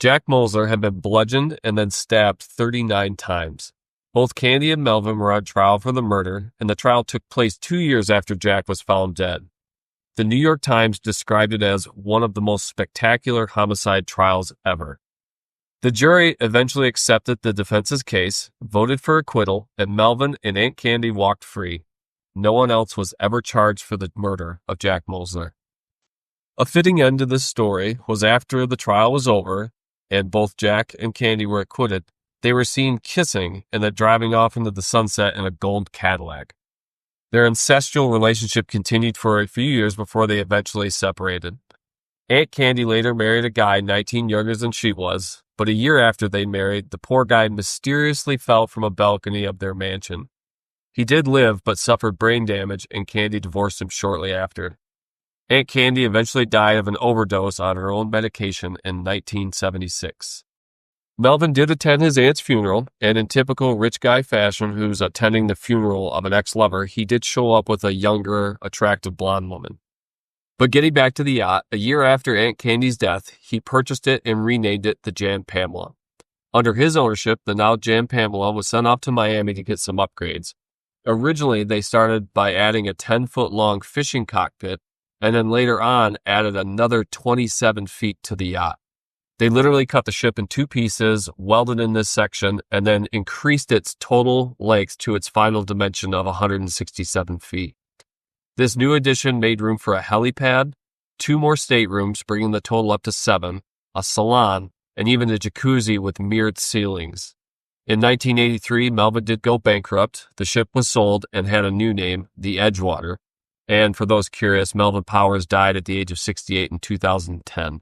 Jack Mosler had been bludgeoned and then stabbed 39 times. Both Candy and Melvin were on trial for the murder, and the trial took place 2 years after Jack was found dead. The New York Times described it as one of the most spectacular homicide trials ever. The jury eventually accepted the defense's case, voted for acquittal, and Melvin and Aunt Candy walked free. No one else was ever charged for the murder of Jack Mosler. A fitting end to this story was after the trial was over and both Jack and Candy were acquitted, they were seen kissing and then driving off into the sunset in a gold Cadillac. Their ancestral relationship continued for a few years before they eventually separated. Aunt Candy later married a guy 19 younger than she was, but a year after they married, the poor guy mysteriously fell from a balcony of their mansion. He did live, but suffered brain damage, and Candy divorced him shortly after. Aunt Candy eventually died of an overdose on her own medication in 1976. Melvin did attend his aunt's funeral, and in typical rich guy fashion who's attending the funeral of an ex-lover, he did show up with a younger, attractive blonde woman. But getting back to the yacht, a year after Aunt Candy's death, he purchased it and renamed it the Jan Pamela. Under his ownership, the now Jan Pamela was sent off to Miami to get some upgrades. Originally, they started by adding a 10-foot-long fishing cockpit, and then later on added another 27 feet to the yacht. They literally cut the ship in two pieces, welded in this section, and then increased its total length to its final dimension of 167 feet. This new addition made room for a helipad, 2 more staterooms, bringing the total up to 7, a salon, and even a jacuzzi with mirrored ceilings. In 1983, Melvin did go bankrupt. The ship was sold and had a new name, the Edgewater. And for those curious, Melvin Powers died at the age of 68 in 2010.